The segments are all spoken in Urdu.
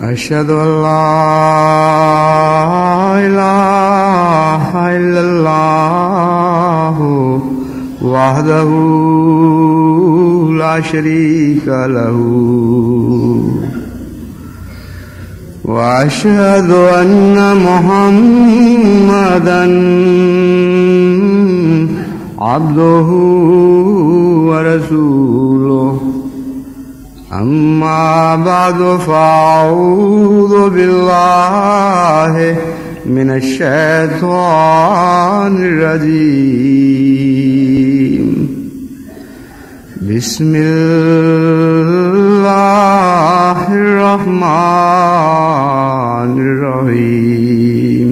أشهد أن لا إله إلا الله وحده لا شريك له وأشهد أن محمدا عبده ورسوله أما بعد فأعوذ بالله من الشيطان الرجيم بسم الله الرحمن الرحيم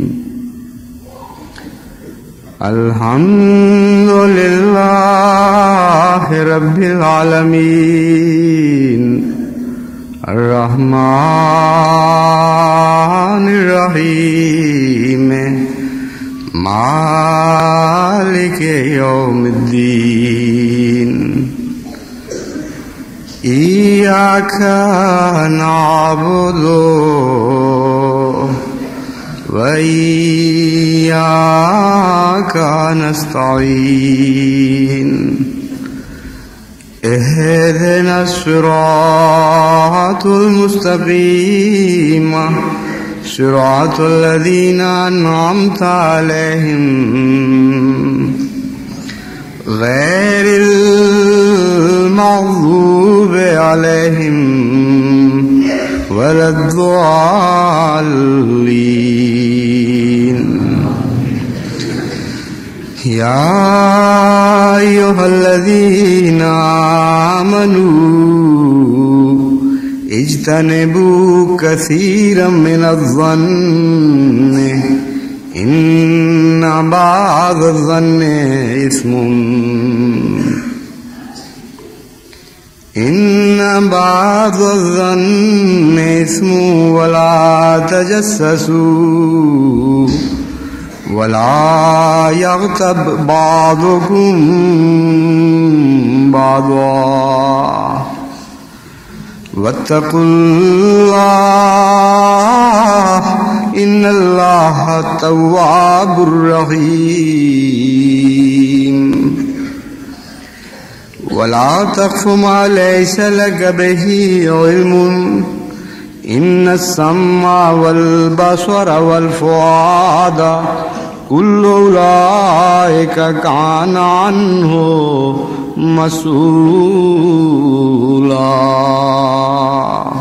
الحمد لله رب العالمين الرحمن الرحيم مالك يوم الدين إياك نعبد وإياك نستعين اهدنا الصراط المستقيم صراط الذين أنعمت عليهم غير المغضوب عليهم ولا الضالين يا أيها الذين آمنوا اجتنبوا كثيرا من الظن إن بعض الظن إثم ولا تجسسوا ولا يغتب بعضكم بعضا واتقوا الله إن الله التواب الرحيم ولا تقف ما ليس لك به علم إن السمع والبصر والفؤاد كل أولئك كان عنه مسؤولا۔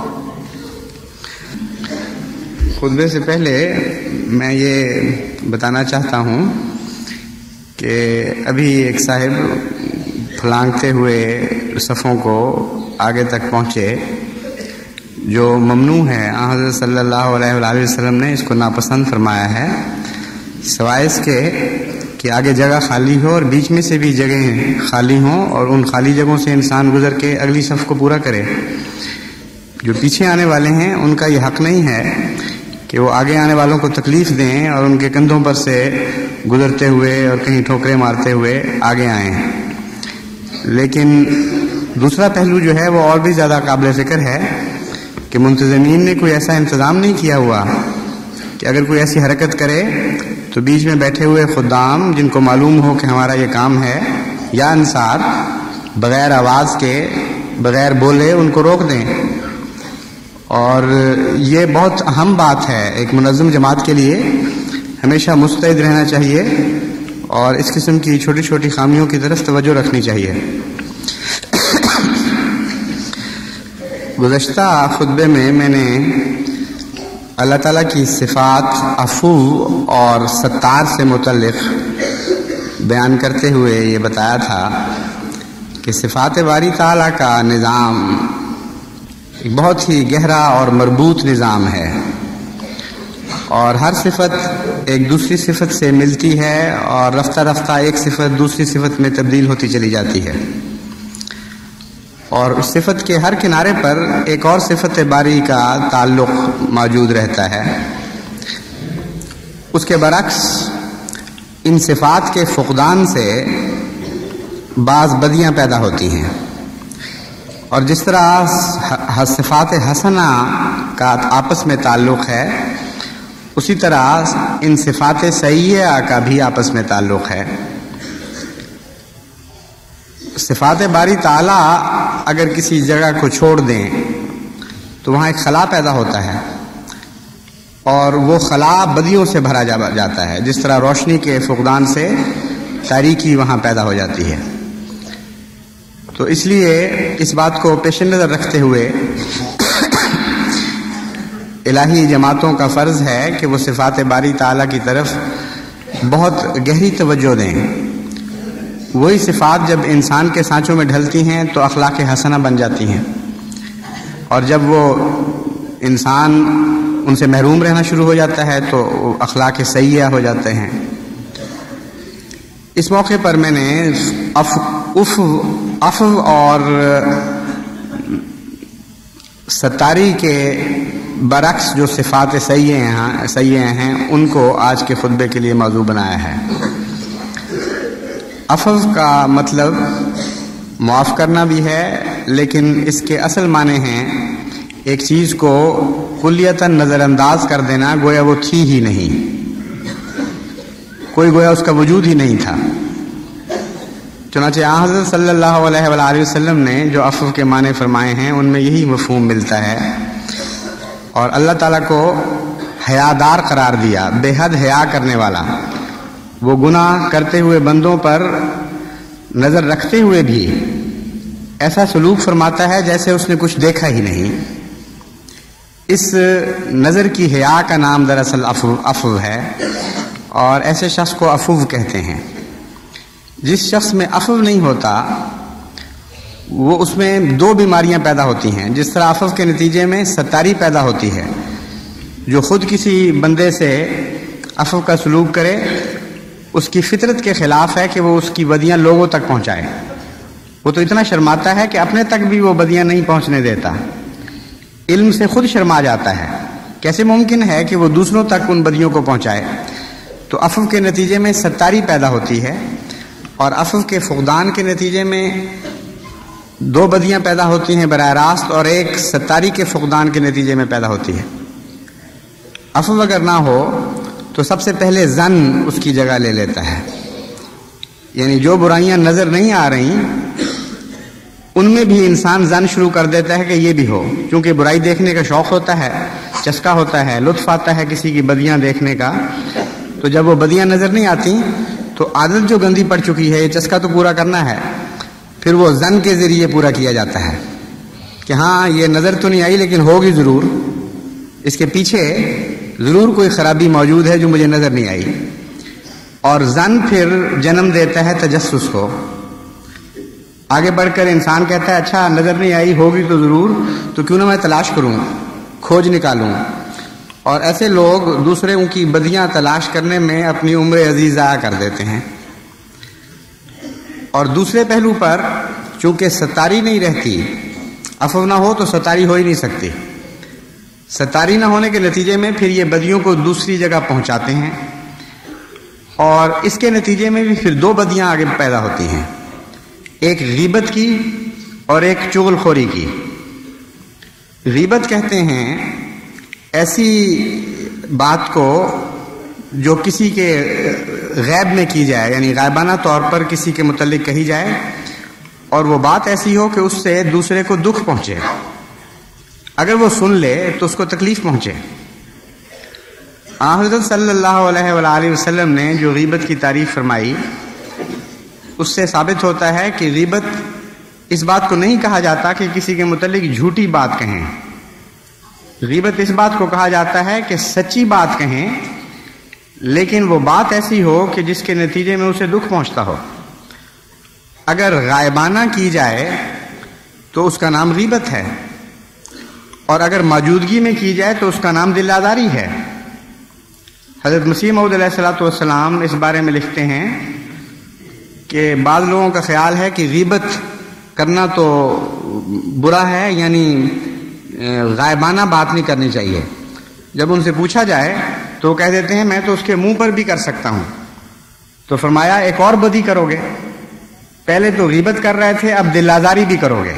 خطبے سے پہلے میں یہ بتانا چاہتا ہوں کہ ابھی ایک صاحب پھلانگتے ہوئے صفوں کو آگے تک پہنچے، جو ممنوع ہے۔ حضرت صلی اللہ علیہ وآلہ وسلم نے اس کو ناپسند فرمایا ہے، سوائے اس کے کہ آگے جگہ خالی ہو اور بیچ میں سے بھی جگہیں خالی ہوں، اور ان خالی جگہوں سے انسان گزر کے اگلی صف کو پورا کرے۔ جو پیچھے آنے والے ہیں ان کا یہ حق نہیں ہے کہ وہ آگے آنے والوں کو تکلیف دیں اور ان کے کندھوں پر سے گزرتے ہوئے اور کہیں ٹھوکریں مارتے ہوئے آگے آئیں۔ لیکن دوسرا پہلو جو ہے وہ اور بھی زیادہ قابل فکر ہے کہ منتظمین نے کوئی ایسا انتظام نہیں کیا ہوا کہ اگر کوئی ایسی حرکت کرے تو بیچ میں بیٹھے ہوئے خدام، جن کو معلوم ہو کہ ہمارا یہ کام ہے، یا انصار بغیر آواز کے، بغیر بولے ان کو روک دیں۔ اور یہ بہت اہم بات ہے، ایک منظم جماعت کے لیے ہمیشہ مستعد رہنا چاہیے اور اس قسم کی چھوٹی چھوٹی خامیوں کی طرف توجہ رکھنی چاہیے۔ گزشتہ خطبے میں نے اللہ تعالیٰ کی صفات عفو اور ستار سے متعلق بیان کرتے ہوئے یہ بتایا تھا کہ صفات باری تعالیٰ کا نظام ایک بہت ہی گہرا اور مربوط نظام ہے، اور ہر صفت ایک دوسری صفت سے ملتی ہے اور رفتہ رفتہ ایک صفت دوسری صفت میں تبدیل ہوتی چلی جاتی ہے، اور اس صفت کے ہر کنارے پر ایک اور صفت باری کا تعلق موجود رہتا ہے۔ اس کے برعکس ان صفات کے فقدان سے بعض بدیاں پیدا ہوتی ہیں، اور جس طرح صفات حسنہ کا آپس میں تعلق ہے، اسی طرح ان صفات سیئہ کا بھی آپس میں تعلق ہے۔ صفات باری تعالیٰ اگر کسی جگہ کو چھوڑ دیں تو وہاں ایک خلا پیدا ہوتا ہے، اور وہ خلا بدیوں سے بھرا جاتا ہے، جس طرح روشنی کے فقدان سے تاریکی وہاں پیدا ہو جاتی ہے۔ تو اس لیے اس بات کو پیش نظر رکھتے ہوئے الہی جماعتوں کا فرض ہے کہ وہ صفات باری تعالیٰ کی طرف بہت گہری توجہ دیں۔ وہی صفات جب انسان کے سانچوں میں ڈھلتی ہیں تو اخلاق حسنہ بن جاتی ہیں، اور جب وہ انسان ان سے محروم رہنا شروع ہو جاتا ہے تو اخلاق سیئہ ہو جاتے ہیں۔ اس موقع پر میں نے عفو اور ستاری کے برعکس جو صفات سیئہ ہیں ان کو آج کے خطبے کے لیے موضوع بنایا ہے۔ عفو کا مطلب معاف کرنا بھی ہے، لیکن اس کے اصل معنی ہیں ایک چیز کو کلیتاً نظر انداز کر دینا، گویا وہ تھی ہی نہیں، کوئی گویا اس کا وجود ہی نہیں تھا۔ چنانچہ حضرت صلی اللہ علیہ وآلہ وسلم نے جو عفو کے معنی فرمائے ہیں ان میں یہی مفہوم ملتا ہے، اور اللہ تعالیٰ کو حیادار قرار دیا، بے حد حیا کرنے والا۔ وہ گناہ کرتے ہوئے بندوں پر نظر رکھتے ہوئے بھی ایسا سلوک فرماتا ہے جیسے اس نے کچھ دیکھا ہی نہیں۔ اس نظر کی حیا کا نام دراصل عفو ہے، اور ایسے شخص کو عفو کہتے ہیں۔ جس شخص میں عفو نہیں ہوتا وہ اس میں دو بیماریاں پیدا ہوتی ہیں۔ جس طرح عفو کے نتیجے میں ستاری پیدا ہوتی ہے، جو خود کسی بندے سے عفو کا سلوک کرے اس کی فطرت کے خلاف ہے کہ وہ اس کی بدیاں لوگوں تک پہنچائے۔ وہ تو اتنا شرماتا ہے کہ اپنے تک بھی وہ بدیاں نہیں پہنچنے دیتا، علم سے خود شرما جاتا ہے، کیسے ممکن ہے کہ وہ دوسروں تک ان بدیوں کو پہنچائے۔ تو عفو کے نتیجے میں ستاری پیدا ہوتی ہے، اور عفو کے فقدان کے نتیجے میں دو بدیاں پیدا ہوتی ہیں براہ راست، اور ایک ستاری کے فقدان کے نتیجے میں پیدا ہوتی ہے۔ عفو اگر نہ ہو تو سب سے پہلے ظن اس کی جگہ لے لیتا ہے، یعنی جو برائیاں نظر نہیں آ رہی ان میں بھی انسان ظن شروع کر دیتا ہے کہ یہ بھی ہو، کیونکہ برائی دیکھنے کا شوق ہوتا ہے، چسکا ہوتا ہے، لطف آتا ہے کسی کی بدیاں دیکھنے کا۔ تو جب وہ بدیاں نظر نہیں آتی تو عادت جو گندی پڑ چکی ہے، یہ چسکا تو پورا کرنا ہے، پھر وہ ظن کے ذریعے پورا کیا جاتا ہے کہ ہاں یہ نظر تو نہیں آئی لیکن ہوگی ضرور، اس کے پیچھے ضرور کوئی خرابی موجود ہے جو مجھے نظر نہیں آئی۔ اور ظن پھر جنم دیتا ہے تجسس کو۔ آگے بڑھ کر انسان کہتا ہے اچھا نظر نہیں آئی، ہوگی تو ضرور، تو کیوں نہ میں تلاش کروں، کھوج نکالوں۔ اور ایسے لوگ دوسروں کی بدیاں تلاش کرنے میں اپنی عمر عزیز ضائع کر دیتے ہیں۔ اور دوسرے پہلو پر چونکہ ستاری نہیں رہتی، عفو نہ ہو تو ستاری ہو ہی نہیں سکتی، ستاری نہ ہونے کے نتیجے میں پھر یہ بدیوں کو دوسری جگہ پہنچاتے ہیں، اور اس کے نتیجے میں بھی پھر دو بدیاں آگے پیدا ہوتی ہیں، ایک غیبت کی اور ایک چغل خوری کی۔ غیبت کہتے ہیں ایسی بات کو جو کسی کے غیب میں کی جائے، یعنی غائبانہ طور پر کسی کے متعلق کہی جائے، اور وہ بات ایسی ہو کہ اس سے دوسرے کو دکھ پہنچے، اگر وہ سن لے تو اس کو تکلیف پہنچے۔ حضرت صلی اللہ علیہ وآلہ وسلم نے جو غیبت کی تعریف فرمائی اس سے ثابت ہوتا ہے کہ غیبت اس بات کو نہیں کہا جاتا کہ کسی کے متعلق جھوٹی بات کہیں، غیبت اس بات کو کہا جاتا ہے کہ سچی بات کہیں لیکن وہ بات ایسی ہو کہ جس کے نتیجے میں اسے دکھ پہنچتا ہو۔ اگر غائبانہ کی جائے تو اس کا نام غیبت ہے، اور اگر موجودگی میں کی جائے تو اس کا نام دل آزاری ہے۔ حضرت مسیح موعود علیہ الصلوۃ والسلام اس بارے میں لکھتے ہیں کہ بعض لوگوں کا خیال ہے کہ غیبت کرنا تو برا ہے، یعنی غائبانہ بات نہیں کرنی چاہیے۔ جب ان سے پوچھا جائے تو وہ کہہ دیتے ہیں میں تو اس کے منہ پر بھی کر سکتا ہوں۔ تو فرمایا ایک اور بدی کرو گے، پہلے تو غیبت کر رہے تھے اب دل آزاری بھی کرو گے۔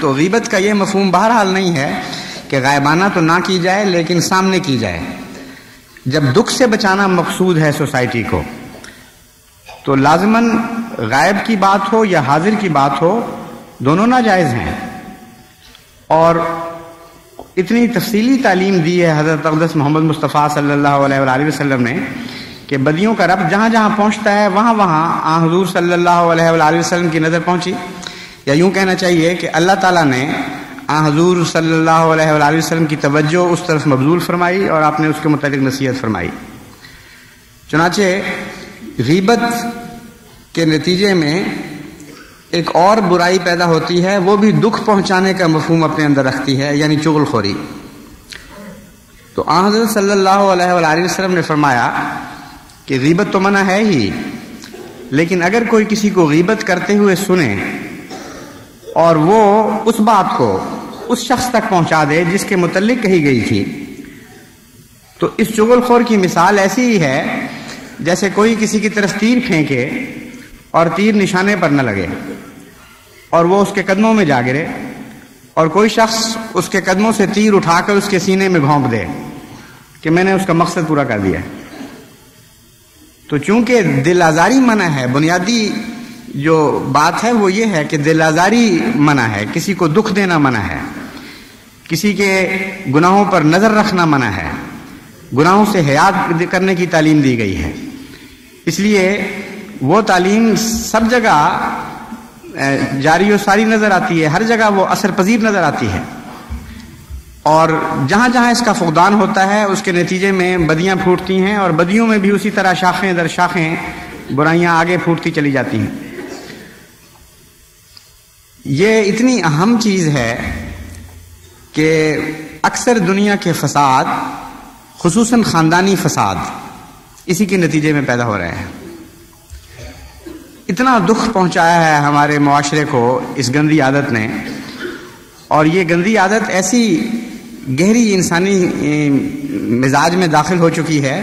تو غیبت کا یہ مفہوم بہرحال نہیں ہے کہ غائبانہ تو نہ کی جائے لیکن سامنے کی جائے. جب دکھ سے بچانا مقصود ہے سوسائٹی کو تو لازماً غائب کی بات ہو یا حاضر کی بات ہو دونوں ناجائز ہیں. اور اتنی تفصیلی تعلیم دی ہے حضرت اقدس محمد مصطفیٰ صلی اللہ علیہ وآلہ وسلم نے کہ بدیوں کا رب جہاں جہاں پہنچتا ہے وہاں وہاں آن حضور صلی اللہ علیہ وآلہ وسلم کی نظر پہنچی، یا یوں کہنا چاہیے کہ اللہ تعالیٰ نے آن حضور صلی اللہ علیہ وآلہ وسلم کی توجہ اس طرف مبذول فرمائی اور آپ نے اس کے متعلق نصیحت فرمائی. چنانچہ غیبت کے نتیجے میں ایک اور برائی پیدا ہوتی ہے، وہ بھی دکھ پہنچانے کا مفہوم اپنے اندر رکھتی ہے، یعنی چغل خوری. تو آن حضرت صلی اللہ علیہ وآلہ وسلم نے فرمایا کہ غیبت تو منع ہے ہی، لیکن اگر کوئی کسی کو غیبت کرتے ہوئے سنے اور وہ اس بات کو اس شخص تک پہنچا دے جس کے متعلق کہی گئی تھی، تو اس چغل خور کی مثال ایسی ہی ہے جیسے کوئی کسی کی طرف تیر پھینکے اور تیر نشانے پر نہ لگے اور وہ اس کے قدموں میں جا گرے، اور کوئی شخص اس کے قدموں سے تیر اٹھا کر اس کے سینے میں گھونپ دے کہ میں نے اس کا مقصد پورا کر دیا. تو چونکہ دل آزاری منع ہے، بنیادی جو بات ہے وہ یہ ہے کہ دل آزاری منع ہے، کسی کو دکھ دینا منع ہے، کسی کے گناہوں پر نظر رکھنا منع ہے، گناہوں سے حیا کرنے کی تعلیم دی گئی ہے. اس لیے وہ تعلیم سب جگہ جاری و ساری نظر آتی ہے، ہر جگہ وہ اثر پذیر نظر آتی ہے، اور جہاں جہاں اس کا فقدان ہوتا ہے اس کے نتیجے میں بدیاں پھوٹتی ہیں، اور بدیوں میں بھی اسی طرح شاخیں در شاخیں برائیاں آگے پھوٹتی چلی جاتی ہیں. یہ اتنی اہم چیز ہے کہ اکثر دنیا کے فساد، خصوصاً خاندانی فساد، اسی کے نتیجے میں پیدا ہو رہے ہیں. اتنا دکھ پہنچایا ہے ہمارے معاشرے کو اس گندی عادت نے، اور یہ گندی عادت ایسی گہری انسانی مزاج میں داخل ہو چکی ہے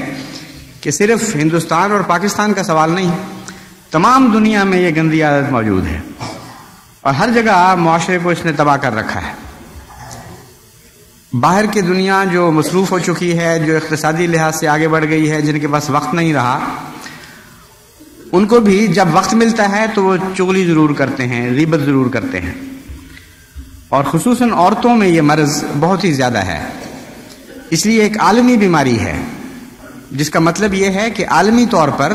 کہ صرف ہندوستان اور پاکستان کا سوال نہیں، تمام دنیا میں یہ گندی عادت موجود ہے، اور ہر جگہ معاشرے کو اس نے تباہ کر رکھا ہے. باہر کی دنیا جو مصروف ہو چکی ہے، جو اقتصادی لحاظ سے آگے بڑھ گئی ہے، جن کے پاس وقت نہیں رہا، ان کو بھی جب وقت ملتا ہے تو وہ چغلی ضرور کرتے ہیں، غیبت ضرور کرتے ہیں، اور خصوصاً عورتوں میں یہ مرض بہت ہی زیادہ ہے. اس لیے ایک عالمی بیماری ہے، جس کا مطلب یہ ہے کہ عالمی طور پر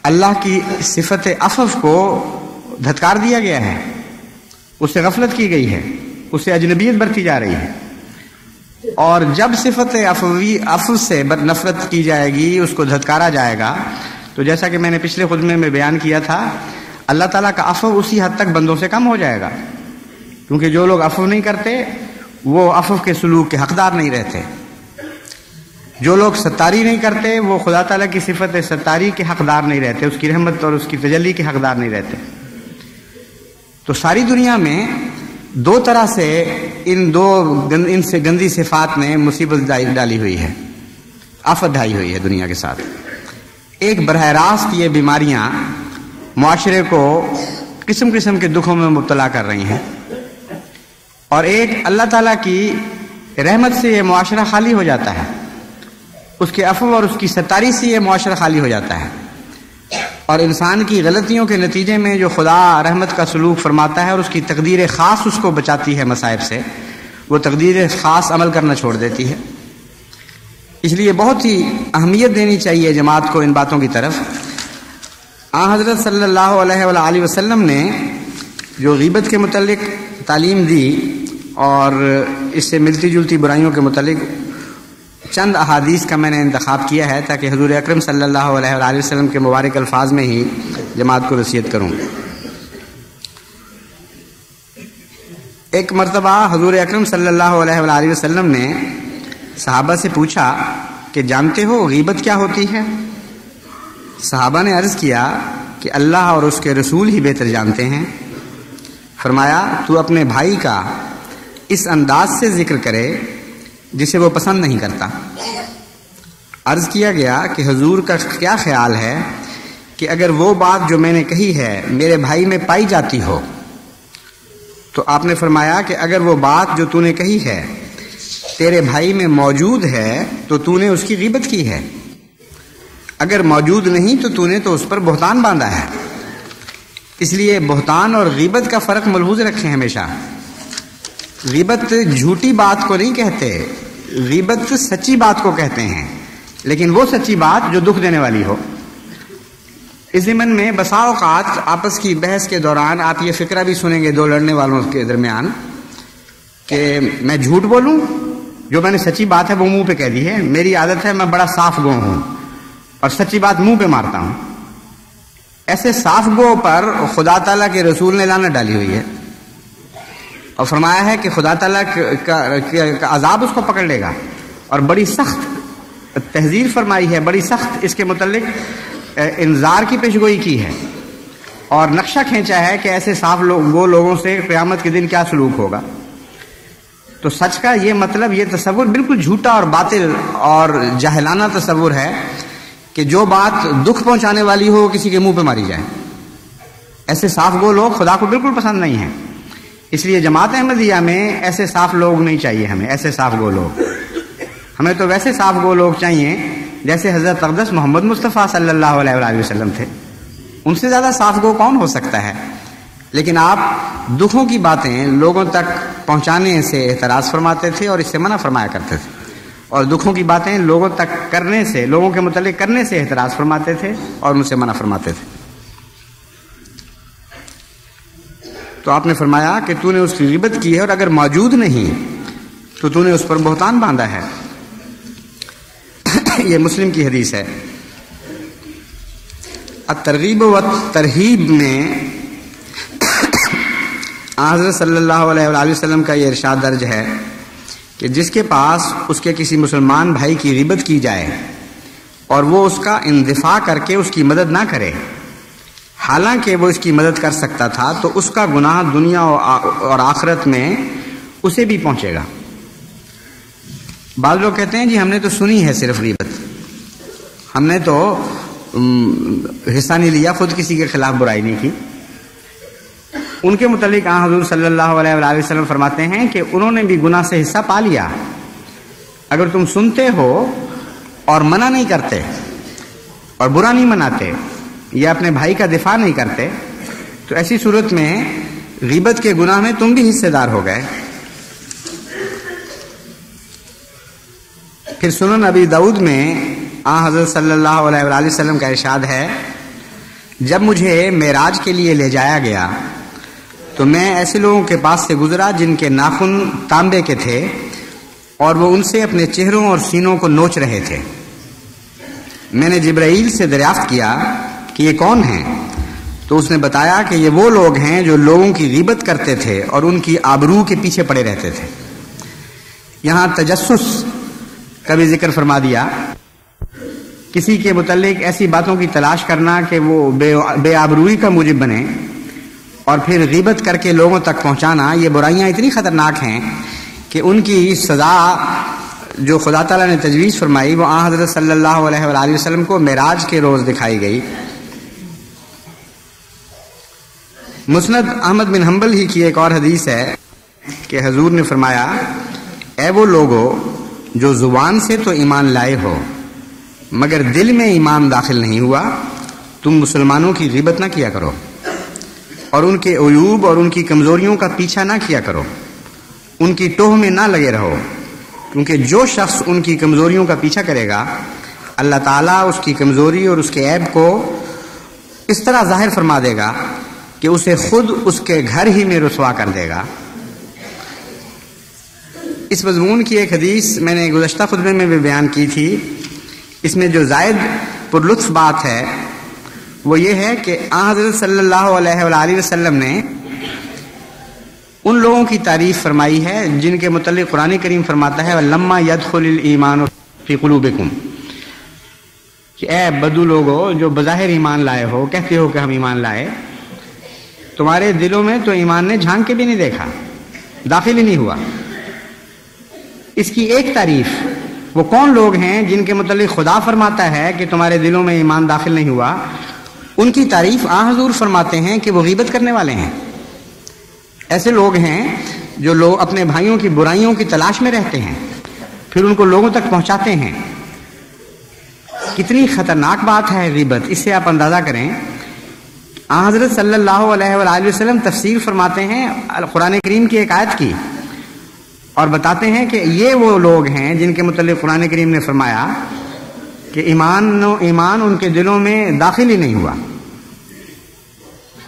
اللہ کی صفت عفو کو دھتکار دیا گیا ہے، اس سے غفلت کی گئی ہے، اس سے اجنبیت برتی جا رہی ہے. اور جب صفت عفو سے نفرت کی جائے گی، اس کو دھتکارا جائے گا، تو جیسا کہ میں نے پچھلے خطبے میں بیان کیا تھا، اللہ تعالیٰ کا عفو اسی حد تک بندوں سے کم ہو جائے گا، کیونکہ جو لوگ عفو نہیں کرتے وہ عفو کے سلوک کے حقدار نہیں رہتے. جو لوگ ستاری نہیں کرتے وہ خدا تعالیٰ کی صفت ستاری کے حقدار نہیں رہتے، اس کی رحمت اور اس کی تجلی کے حقدار نہیں رہتے. تو ساری دنیا میں دو طرح سے ان سے گندی صفات نے مصیبت ڈالی ہوئی ہے، آفت ڈھائی ہوئی ہے دنیا کے ساتھ. ایک براہ راست یہ بیماریاں معاشرے کو قسم قسم کے دکھوں میں مبتلا کر رہی ہیں، اور ایک اللہ تعالیٰ کی رحمت سے یہ معاشرہ خالی ہو جاتا ہے، اس کے عفو اور اس کی ستاری سے یہ معاشرہ خالی ہو جاتا ہے، اور انسان کی غلطیوں کے نتیجے میں جو خدا رحمت کا سلوک فرماتا ہے اور اس کی تقدیر خاص اس کو بچاتی ہے مصائب سے، وہ تقدیر خاص عمل کرنا چھوڑ دیتی ہے. اس لیے بہت ہی اہمیت دینی چاہیے جماعت کو ان باتوں کی طرف. آن حضرت صلی اللہ علیہ وآلہ وسلم نے جو غیبت کے متعلق تعلیم دی اور اس سے ملتی جلتی برائیوں کے متعلق چند احادیث کا میں نے انتخاب کیا ہے تاکہ حضور اکرم صلی اللہ علیہ وآلہ وسلم کے مبارک الفاظ میں ہی جماعت کو نصیحت کروں. ایک مرتبہ حضور اکرم صلی اللہ علیہ وآلہ وسلم نے صحابہ سے پوچھا کہ جانتے ہو غیبت کیا ہوتی ہے؟ صحابہ نے عرض کیا کہ اللہ اور اس کے رسول ہی بہتر جانتے ہیں. فرمایا تو اپنے بھائی کا اس انداز سے ذکر کرے جسے وہ پسند نہیں کرتا. عرض کیا گیا کہ حضور کا کیا خیال ہے کہ اگر وہ بات جو میں نے کہی ہے میرے بھائی میں پائی جاتی ہو تو آپ نے فرمایا کہ اگر وہ بات جو تو نے کہی ہے تیرے بھائی میں موجود ہے تو تو نے اس کی غیبت کی ہے، اگر موجود نہیں تو نے تو اس پر بہتان باندھا ہے۔ اس لیے بہتان اور غیبت کا فرق ملحوظ رکھیں ہمیشہ۔ غیبت جھوٹی بات کو نہیں کہتے، غیبت سچی بات کو کہتے ہیں، لیکن وہ سچی بات جو دکھ دینے والی ہو۔ اس ضمن میں بسا اوقات آپس کی بحث کے دوران آپ یہ فکرہ بھی سنیں گے دو لڑنے والوں کے درمیان کہ میں جھوٹ بولوں، جو میں نے سچی بات ہے وہ منہ پہ کہہ دی ہے، میری عادت ہے میں بڑا صاف گو ہوں اور سچی بات منہ پہ مارتا ہوں۔ ایسے صاف گو پر خدا تعالیٰ کے رسول نے لعنت ڈالی ہوئی ہے اور فرمایا ہے کہ خدا تعالیٰ کا عذاب اس کو پکڑ لے گا، اور بڑی سخت تحذیر فرمائی ہے، بڑی سخت اس کے متعلق انذار کی پیشگوئی کی ہے، اور نقشہ کھینچا ہے کہ ایسے صاف گو لوگوں سے قیامت کے دن کیا سلوک ہوگا۔ تو سچ کا یہ مطلب، یہ تصور بالکل جھوٹا اور باطل اور جاہلانہ تصور ہے کہ جو بات دکھ پہنچانے والی ہو کسی کے منہ پہ ماری جائے۔ ایسے صاف گو لوگ خدا کو بالکل پسند نہیں ہیں، اس لیے جماعت احمدیہ میں ایسے صاف لوگ نہیں چاہیے ہمیں، ایسے صاف گو لوگ۔ ہمیں تو ویسے صاف گو لوگ چاہیے جیسے حضرت اقدس محمد مصطفیٰ صلی اللہ علیہ وآلہ وسلم تھے، ان سے زیادہ صاف گو کون ہو سکتا ہے؟ لیکن آپ دکھوں کی باتیں لوگوں تک پہنچانے سے اعتراض فرماتے تھے اور اس سے منع فرمایا کرتے تھے، اور دکھوں کی باتیں لوگوں تک کرنے سے، لوگوں کے متعلق کرنے سے اعتراض فرماتے تھے اور ان سے منع فرماتے تھے۔ تو آپ نے فرمایا کہ تو نے اس کی غیبت کی ہے، اور اگر موجود نہیں تو نے اس پر بہتان باندھا ہے۔ یہ مسلم کی حدیث ہے۔ الترغیب و ترہیب میں حضرت صلی اللہ علیہ وآلہ وسلم کا یہ ارشاد درج ہے کہ جس کے پاس اس کے کسی مسلمان بھائی کی غیبت کی جائے اور وہ اس کا اندفاع کر کے اس کی مدد نہ کرے، حالانکہ وہ اس کی مدد کر سکتا تھا، تو اس کا گناہ دنیا اور آخرت میں اسے بھی پہنچے گا۔ بعض لوگ کہتے ہیں جی ہم نے تو سنی ہے صرف غیبت، ہم نے تو حصہ نہیں لیا، خود کسی کے خلاف برائی نہیں کی۔ ان کے متعلق حضور صلی اللہ علیہ وآلہ وسلم فرماتے ہیں کہ انہوں نے بھی گناہ سے حصہ پا لیا۔ اگر تم سنتے ہو اور منع نہیں کرتے اور برا نہیں مناتے یا اپنے بھائی کا دفاع نہیں کرتے، تو ایسی صورت میں غیبت کے گناہ میں تم بھی حصے دار ہو گئے۔ پھر سنن ابی داؤد میں حضرت صلی اللہ علیہ وآلہ وسلم کا ارشاد ہے، جب مجھے معراج کے لیے لے جایا گیا تو میں ایسے لوگوں کے پاس سے گزرا جن کے ناخن تانبے کے تھے اور وہ ان سے اپنے چہروں اور سینوں کو نوچ رہے تھے۔ میں نے جبرائیل سے دریافت کیا کہ یہ کون ہیں؟ تو اس نے بتایا کہ یہ وہ لوگ ہیں جو لوگوں کی غیبت کرتے تھے اور ان کی آبرو کے پیچھے پڑے رہتے تھے۔ یہاں تجسس کا بھی ذکر فرما دیا، کسی کے متعلق ایسی باتوں کی تلاش کرنا کہ وہ بے آبروئی کا موجب بنے اور پھر غیبت کر کے لوگوں تک پہنچانا، یہ برائیاں اتنی خطرناک ہیں کہ ان کی سزا جو خدا تعالیٰ نے تجویز فرمائی وہ حضرت صلی اللہ علیہ وآلہ وسلم کو معراج کے روز دکھائی گئی۔ مسند احمد بن حنبل ہی کی ایک اور حدیث ہے کہ حضور نے فرمایا، اے وہ لوگو جو زبان سے تو ایمان لائے ہو مگر دل میں ایمان داخل نہیں ہوا، تم مسلمانوں کی غیبت نہ کیا کرو اور ان کے عیوب اور ان کی کمزوریوں کا پیچھا نہ کیا کرو، ان کی ٹوہ میں نہ لگے رہو، کیونکہ جو شخص ان کی کمزوریوں کا پیچھا کرے گا اللہ تعالیٰ اس کی کمزوری اور اس کے عیب کو اس طرح ظاہر فرما دے گا کہ اسے خود اس کے گھر ہی میں رسوا کر دے گا۔ اس مضمون کی ایک حدیث میں نے گزشتہ خطبے میں بھی بیان کی تھی۔ اس میں جو زائد پر لطف بات ہے وہ یہ ہے کہ حضرت صلی اللہ علیہ وآلہ وسلم نے ان لوگوں کی تعریف فرمائی ہے جن کے متعلق قرآن کریم فرماتا ہے وَلَمَّا يَدْخُلِ الْإِيمَانُ فِي قُلُوبِكُمْ، کہ اے بدو لوگو جو بظاہر ایمان لائے ہو، کہتے ہو کہ ہم ایمان لائے، تمہارے دلوں میں تو ایمان نے جھانک کے بھی نہیں دیکھا، داخل ہی نہیں ہوا۔ اس کی ایک تعریف، وہ کون لوگ ہیں جن کے متعلق خدا فرماتا ہے کہ تمہارے دلوں میں ایمان داخل نہیں ہوا، ان کی تعریف حضور فرماتے ہیں کہ وہ غیبت کرنے والے ہیں۔ ایسے لوگ ہیں جو لوگ اپنے بھائیوں کی برائیوں کی تلاش میں رہتے ہیں، پھر ان کو لوگوں تک پہنچاتے ہیں۔ کتنی خطرناک بات ہے غیبت، اس سے آپ اندازہ کریں۔ حضرت صلی اللہ علیہ وآلہ وسلم تفسیر فرماتے ہیں قرآن کریم کی ایک آیت کی، اور بتاتے ہیں کہ یہ وہ لوگ ہیں جن کے متعلق قرآن کریم نے فرمایا کہ ایمان ان کے دلوں میں داخل ہی نہیں ہوا۔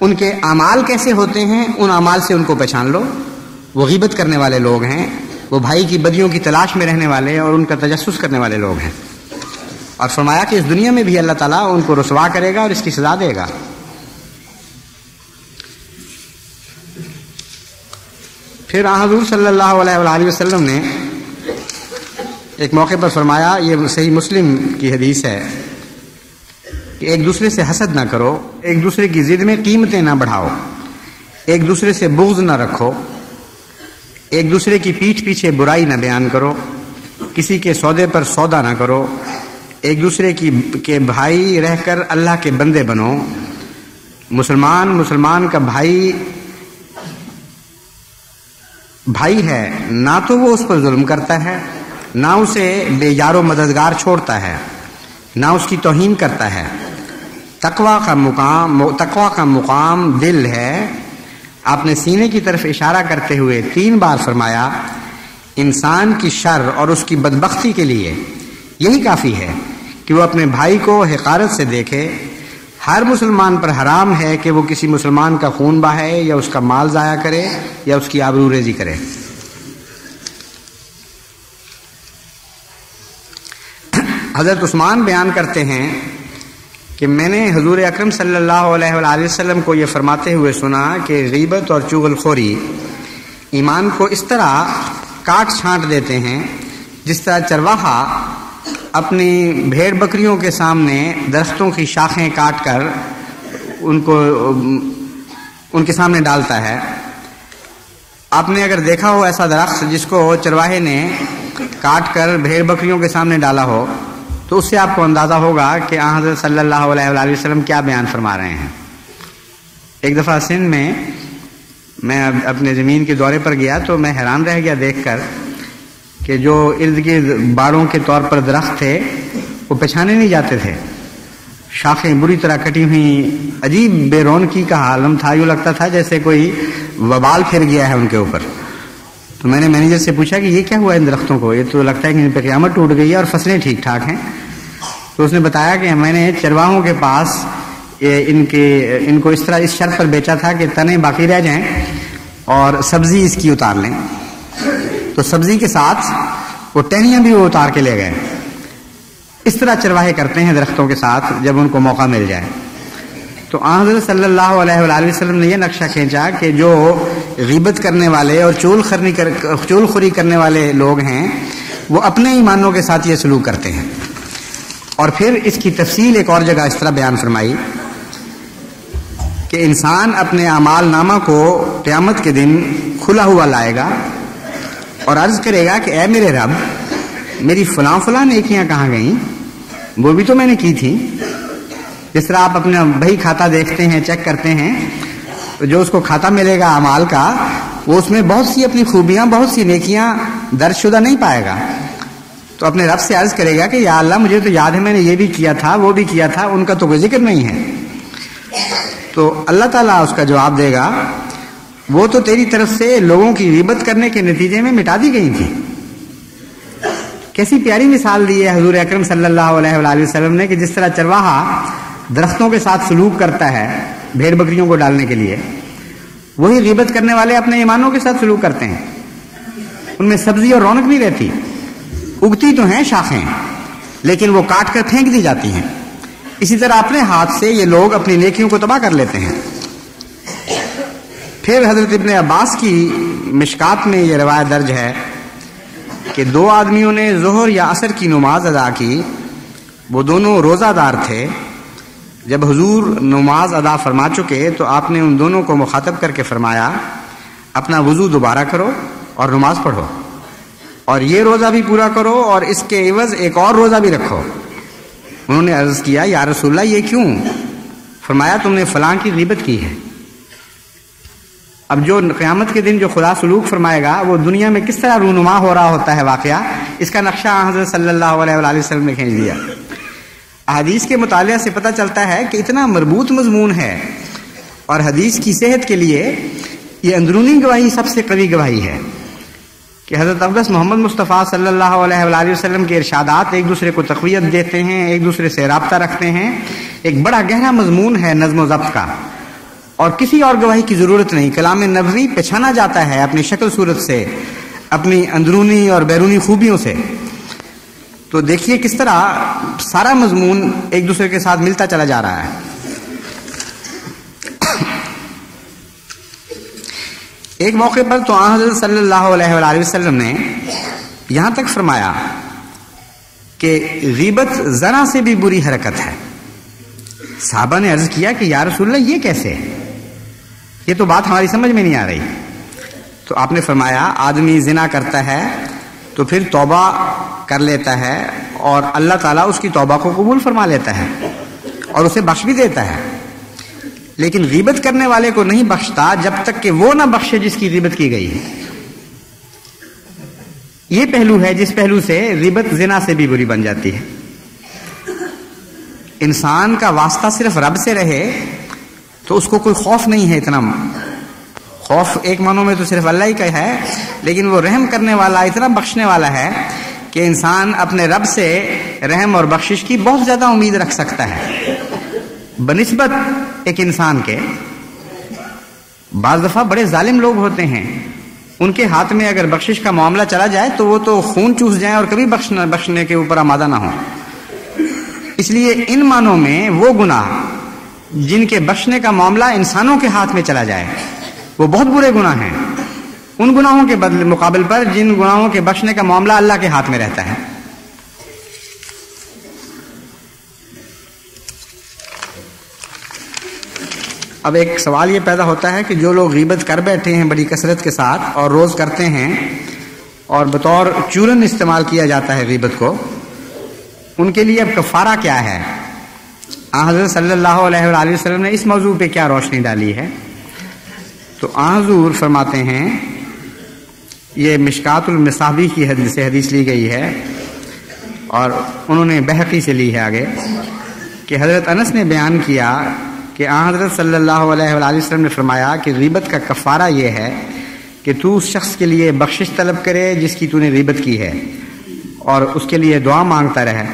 ان کے اعمال کیسے ہوتے ہیں، ان اعمال سے ان کو پہچان لو۔ وہ غیبت کرنے والے لوگ ہیں، وہ بھائی کی بدیوں کی تلاش میں رہنے والے اور ان کا تجسس کرنے والے لوگ ہیں، اور فرمایا کہ اس دنیا میں بھی اللہ تعالیٰ ان کو رسوا کرے گا اور اس کی سزا دے گا۔ پھر حضور صلی اللہ علیہ وآلہ وسلم نے ایک موقع پر فرمایا، یہ صحیح مسلم کی حدیث ہے، کہ ایک دوسرے سے حسد نہ کرو، ایک دوسرے کی ضد میں قیمتیں نہ بڑھاؤ، ایک دوسرے سے بغض نہ رکھو، ایک دوسرے کی پیٹھ پیچھے برائی نہ بیان کرو، کسی کے سودے پر سودا نہ کرو، ایک دوسرے کے بھائی رہ کر اللہ کے بندے بنو۔ مسلمان کا بھائی ہے، نہ تو وہ اس پر ظلم کرتا ہے، نہ اسے بے یار و مددگار چھوڑتا ہے، نہ اس کی توہین کرتا ہے۔ تقوی کا مقام دل ہے۔ آپ نے سینے کی طرف اشارہ کرتے ہوئے 3 بار فرمایا، انسان کی شر اور اس کی بدبختی کے لیے یہی کافی ہے کہ وہ اپنے بھائی کو حقارت سے دیکھے۔ ہر مسلمان پر حرام ہے کہ وہ کسی مسلمان کا خون بہائے یا اس کا مال ضائع کرے یا اس کی آبرو ریزی کرے۔ حضرت عثمان بیان کرتے ہیں کہ میں نے حضور اکرم صلی اللہ علیہ وآلہ وسلم کو یہ فرماتے ہوئے سنا کہ غیبت اور چغل خوری ایمان کو اس طرح کاٹ چھانٹ دیتے ہیں جس طرح چرواہا اپنی بھیڑ بکریوں کے سامنے درختوں کی شاخیں کاٹ کر ان کے سامنے ڈالتا ہے۔ آپ نے اگر دیکھا ہو ایسا درخت جس کو چرواہے نے کاٹ کر بھیڑ بکریوں کے سامنے ڈالا ہو، تو اس سے آپ کو اندازہ ہوگا کہ حضرت صلی اللہ علیہ وآلہ وسلم کیا بیان فرما رہے ہیں۔ ایک دفعہ سندھ میں اپنے زمین کے دورے پر گیا تو میں حیران رہ گیا دیکھ کر کہ جو ارد گرد باڑوں کے طور پر درخت تھے وہ پہچانے نہیں جاتے تھے، شاخیں بری طرح کٹی ہوئی، عجیب بے رونقی کا عالم تھا، یوں لگتا تھا جیسے کوئی وبال پھر گیا ہے ان کے اوپر۔ تو میں نے مینیجر سے پوچھا کہ یہ کیا ہوا ان درختوں کو، یہ تو لگتا ہے کہ ان پہ قیامت ٹوٹ گئی ہے اور فصلیں ٹھیک ٹھاک ہیں۔ تو اس نے بتایا کہ میں نے چرواہوں کے پاس ان کو اس طرح اس شرط پر بیچا تھا کہ تنے باقی رہ جائیں اور سبزی اس کی اتار لیں، تو سبزی کے ساتھ وہ ٹہنیاں بھی وہ اتار کے لے گئے۔ اس طرح چرواہے کرتے ہیں درختوں کے ساتھ جب ان کو موقع مل جائے۔ تو حضرت صلی اللہ علیہ وآلہ وسلم نے یہ نقشہ کھینچا کہ جو غیبت کرنے والے اور چغل خوری کرنے والے لوگ ہیں وہ اپنے ایمانوں کے ساتھ یہ سلوک کرتے ہیں۔ اور پھر اس کی تفصیل ایک اور جگہ اس طرح بیان فرمائی کہ انسان اپنے اعمال نامہ کو قیامت کے دن کھلا ہوا لائے گا اور عرض کرے گا کہ اے میرے رب، میری فلاں نیکیاں کہاں گئیں، وہ بھی تو میں نے کی تھی۔ جس طرح آپ اپنا بہی کھاتا دیکھتے ہیں، چیک کرتے ہیں، تو جو اس کو کھاتا ملے گا اعمال کا، وہ اس میں بہت سی اپنی خوبیاں، بہت سی نیکیاں درج شدہ نہیں پائے گا۔ تو اپنے رب سے عرض کرے گا کہ یا اللہ، مجھے تو یاد ہے میں نے یہ بھی کیا تھا، وہ بھی کیا تھا، ان کا تو کوئی ذکر نہیں ہے۔ تو اللہ تعالیٰ اس کا جواب دے گا، وہ تو تیری طرف سے لوگوں کی غیبت کرنے کے نتیجے میں مٹا دی گئی تھی۔ کیسی پیاری مثال دی ہے حضور اکرم صلی اللہ علیہ وآلہ وسلم نے کہ جس طرح چرواہا درختوں کے ساتھ سلوک کرتا ہے بھیڑ بکریوں کو ڈالنے کے لیے، وہی غیبت کرنے والے اپنے ایمانوں کے ساتھ سلوک کرتے ہیں۔ ان میں سبزی اور رونق نہیں رہتی، اگتی تو ہیں شاخیں لیکن وہ کاٹ کر پھینک دی جاتی ہیں۔ اسی طرح اپنے ہاتھ سے یہ لوگ اپنی نیکیوں کو تباہ کر لیتے ہیں۔ پھر حضرت ابن عباس کی مشکات میں یہ روایت درج ہے کہ 2 آدمیوں نے ظہر یا عصر کی نماز ادا کی، وہ دونوں روزہ دار تھے۔ جب حضور نماز ادا فرما چکے تو آپ نے ان دونوں کو مخاطب کر کے فرمایا، اپنا وضو دوبارہ کرو اور نماز پڑھو، اور یہ روزہ بھی پورا کرو اور اس کے عوض ایک اور روزہ بھی رکھو۔ انہوں نے عرض کیا، یا رسول اللہ یہ کیوں؟ فرمایا، تم نے فلاں کی غیبت کی ہے۔ اب جو قیامت کے دن جو خدا سلوک فرمائے گا وہ دنیا میں کس طرح رونما ہو رہا ہوتا ہے واقعہ، اس کا نقشہ حضرت صلی اللہ علیہ وآلہ وسلم نے کھینچ دیا۔ حدیث کے مطالعہ سے پتہ چلتا ہے کہ اتنا مربوط مضمون ہے، اور حدیث کی صحت کے لیے یہ اندرونی گواہی سب سے قوی گواہی ہے کہ حضرت اقدس محمد مصطفیٰ صلی اللہ علیہ وآلہ وسلم کے ارشادات ایک دوسرے کو تقویت دیتے ہیں، ایک دوسرے سے رابطہ رکھتے ہیں، ایک بڑا گہرا مضمون ہے نظم و ضبط کا، اور کسی اور گواہی کی ضرورت نہیں۔ کلام نبوی پہچانا جاتا ہے اپنی شکل صورت سے، اپنی اندرونی اور بیرونی خوبیوں سے۔ تو دیکھیے کس طرح سارا مضمون ایک دوسرے کے ساتھ ملتا چلا جا رہا ہے۔ ایک موقع پر تو حضرت صلی اللہ علیہ وآلہ وسلم نے یہاں تک فرمایا کہ غیبت ذرا سے بھی بری حرکت ہے۔ صحابہ نے عرض کیا کہ یا رسول اللہ یہ کیسے، یہ تو بات ہماری سمجھ میں نہیں آ رہی۔ تو آپ نے فرمایا آدمی زنا کرتا ہے تو پھر توبہ کر لیتا ہے اور اللہ تعالیٰ اس کی توبہ کو قبول فرما لیتا ہے اور اسے بخش بھی دیتا ہے، لیکن غیبت کرنے والے کو نہیں بخشتا جب تک کہ وہ نہ بخشے جس کی غیبت کی گئی ہے۔ یہ پہلو ہے جس پہلو سے غیبت زنا سے بھی بری بن جاتی ہے۔ انسان کا واسطہ صرف رب سے رہے تو اس کو کوئی خوف نہیں ہے، اتنا خوف ایک معنوں میں تو صرف اللہ ہی کا ہے، لیکن وہ رحم کرنے والا اتنا بخشنے والا ہے کہ انسان اپنے رب سے رحم اور بخشش کی بہت زیادہ امید رکھ سکتا ہے بنسبت ایک انسان کے۔ بعض دفعہ بڑے ظالم لوگ ہوتے ہیں، ان کے ہاتھ میں اگر بخشش کا معاملہ چلا جائے تو وہ تو خون چوس جائیں اور کبھی بخشنے کے اوپر آمادہ نہ ہوں۔ اس لیے ان معنوں میں وہ گناہ جن کے بخشنے کا معاملہ انسانوں کے ہاتھ میں چلا جائے وہ بہت برے گناہ ہیں، ان گناہوں کے مقابل پر جن گناہوں کے بخشنے کا معاملہ اللہ کے ہاتھ میں رہتا ہے۔ اب ایک سوال یہ پیدا ہوتا ہے کہ جو لوگ غیبت کر بیٹھے ہیں بڑی کثرت کے ساتھ اور روز کرتے ہیں اور بطور چورن استعمال کیا جاتا ہے غیبت کو، ان کے لیے اب کفارہ کیا ہے؟ حضرت صلی اللہ علیہ وآلہ وسلم نے اس موضوع پہ کیا روشنی ڈالی ہے؟ تو حضور فرماتے ہیں، یہ مشکات المصابیح کی حدیث سے حدیث لی گئی ہے اور انہوں نے بہقی سے لی ہے آگے، کہ حضرت انس نے بیان کیا کہ حضرت صلی اللہ علیہ وآلہ وسلم نے فرمایا کہ غیبت کا کفارہ یہ ہے کہ تو اس شخص کے لیے بخشش طلب کرے جس کی تو نے غیبت کی ہے، اور اس کے لیے دعا مانگتا رہے،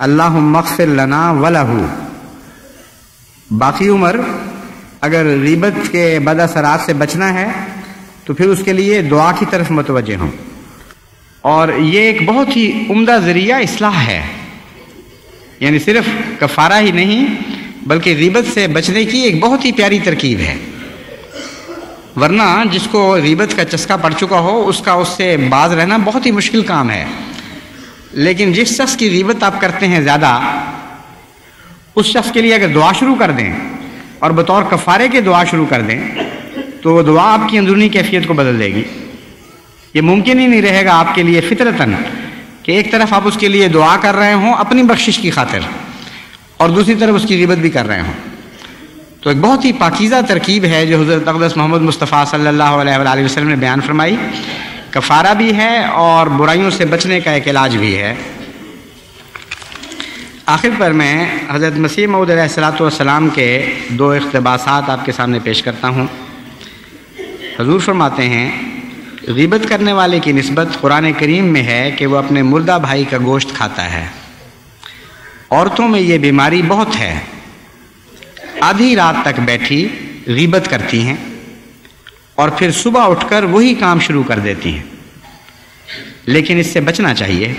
اللہم اغفر لنا ولہ۔ باقی عمر اگر غیبت کے بد اثرات سے بچنا ہے تو پھر اس کے لیے دعا کی طرف متوجہ ہوں، اور یہ ایک بہت ہی عمدہ ذریعہ اصلاح ہے، یعنی صرف کفارہ ہی نہیں بلکہ غیبت سے بچنے کی ایک بہت ہی پیاری ترکیب ہے۔ ورنہ جس کو غیبت کا چسکا پڑ چکا ہو اس کا اس سے باز رہنا بہت ہی مشکل کام ہے، لیکن جس شخص کی غیبت آپ کرتے ہیں زیادہ، اس شخص کے لیے اگر دعا شروع کر دیں اور بطور کفارے کے دعا شروع کر دیں تو وہ دعا آپ کی اندرونی کیفیت کو بدل دے گی۔ یہ ممکن ہی نہیں رہے گا آپ کے لیے فطرتاً کہ ایک طرف آپ اس کے لیے دعا کر رہے ہوں اپنی بخشش کی خاطر اور دوسری طرف اس کی غیبت بھی کر رہے ہوں۔ تو ایک بہت ہی پاکیزہ ترکیب ہے جو حضرت اقدس محمد مصطفیٰ صلی اللہ علیہ وآلہ وسلم نے بیان فرمائی، کفارہ بھی ہے اور برائیوں سے بچنے کا ایک علاج بھی ہے۔ آخر پر میں حضرت مسیح موعود علیہ الصلوۃ والسلام کے دو اقتباسات آپ کے سامنے پیش کرتا ہوں۔ حضور فرماتے ہیں، غیبت کرنے والے کی نسبت قرآن کریم میں ہے کہ وہ اپنے مردہ بھائی کا گوشت کھاتا ہے۔ عورتوں میں یہ بیماری بہت ہے، آدھی رات تک بیٹھی غیبت کرتی ہیں اور پھر صبح اٹھ کر وہی کام شروع کر دیتی ہیں، لیکن اس سے بچنا چاہیے۔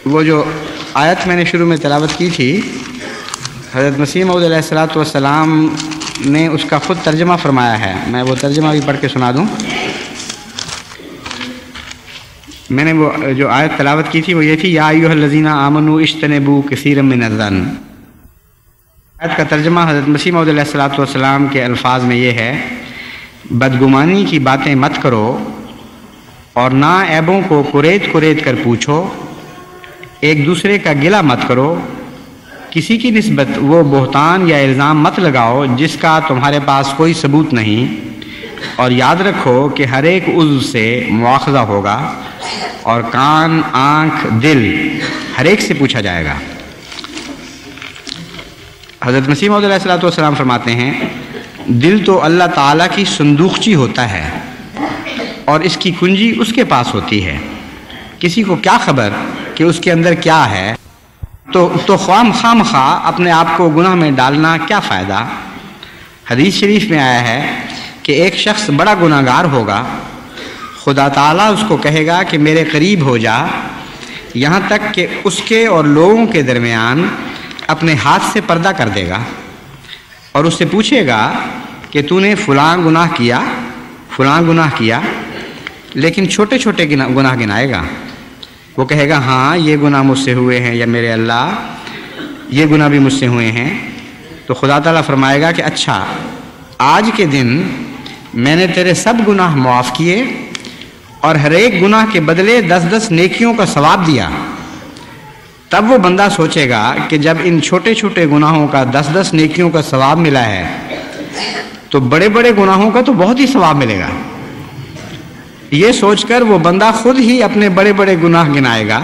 وہ جو آیت میں نے شروع میں تلاوت کی تھی، حضرت مسیح موعود علیہ الصلوۃ والسلام نے اس کا خود ترجمہ فرمایا ہے، میں وہ ترجمہ بھی پڑھ کے سنا دوں۔ میں نے وہ جو آیت تلاوت کی تھی وہ یہ تھی، یا ایھا الذین آمنوا اجتنبوا کثیرا من الظن۔ آیت کا ترجمہ حضرت مسیح موعود علیہ الصلوۃ والسلام کے الفاظ میں یہ ہے، بدگمانی کی باتیں مت کرو اور ناعیبوں کو کریت کریت کر پوچھو، ایک دوسرے کا گلہ مت کرو کسی کی نسبت وہ بہتان یا الزام مت لگاؤ جس کا تمہارے پاس کوئی ثبوت نہیں، اور یاد رکھو کہ ہر ایک عضو سے مواخذہ ہوگا اور کان، آنکھ، دل ہر ایک سے پوچھا جائے گا۔ حضرت مسیح موعود علیہ السلام فرماتے ہیں دل تو اللہ تعالیٰ کی صندوقچی ہوتا ہے اور اس کی کنجی اس کے پاس ہوتی ہے، کسی کو کیا خبر کہ اس کے اندر کیا ہے، تو خام خواہ اپنے آپ کو گناہ میں ڈالنا کیا فائدہ۔ حدیث شریف میں آیا ہے کہ ایک شخص بڑا گناہ گار ہوگا، خدا تعالیٰ اس کو کہے گا کہ میرے قریب ہو جا، یہاں تک کہ اس کے اور لوگوں کے درمیان اپنے ہاتھ سے پردہ کر دے گا اور اس سے پوچھے گا کہ تو نے فلاں گناہ کیا، لیکن چھوٹے چھوٹے گناہ گنائے گا۔ وہ کہے گا ہاں یہ گناہ مجھ سے ہوئے ہیں، یا میرے اللہ یہ گناہ بھی مجھ سے ہوئے ہیں۔ تو خدا تعالیٰ فرمائے گا کہ اچھا آج کے دن میں نے تیرے سب گناہ معاف کیے اور ہر ایک گناہ کے بدلے 10 نیکیوں کا ثواب دیا۔ تب وہ بندہ سوچے گا کہ جب ان چھوٹے چھوٹے گناہوں کا 10 نیکیوں کا ثواب ملا ہے تو بڑے بڑے گناہوں کا تو بہت ہی ثواب ملے گا۔ یہ سوچ کر وہ بندہ خود ہی اپنے بڑے بڑے گناہ گنائے گا